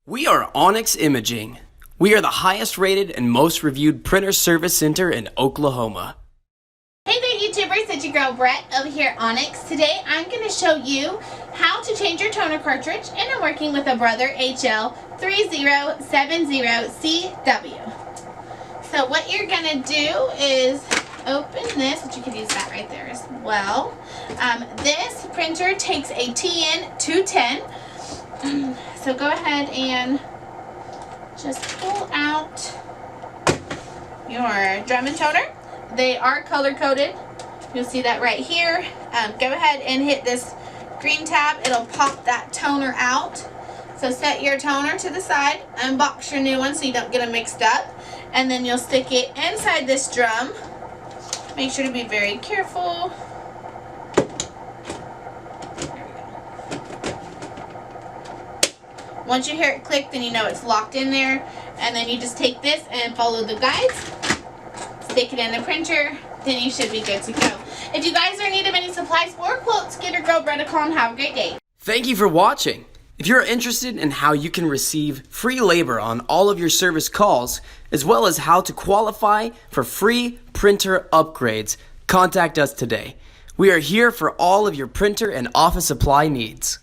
We are Onyx Imaging. We are the highest rated and most reviewed printer service center in Oklahoma. Hey there YouTubers, it's your girl Brett over here at Onyx. Today I'm going to show you how to change your toner cartridge, and I'm working with a Brother HL-3070CW. So what you're going to do is open this, which you could use that right there as well. This printer takes a TN210. So go ahead and just pull out your drum and toner. They are color coded. You'll see that right here. Go ahead and hit this green tab. It'll pop that toner out. So set your toner to the side, unbox your new one so you don't get them mixed up, and then you'll stick it inside this drum. Make sure to be very careful. Once you hear it click, then you know it's locked in there, and then you just take this and follow the guides, stick it in the printer, then you should be good to go. If you guys are in need of any supplies or quotes, give your girl Brett a call and have a great day. Thank you for watching. If you're interested in how you can receive free labor on all of your service calls, as well as how to qualify for free printer upgrades, contact us today. We are here for all of your printer and office supply needs.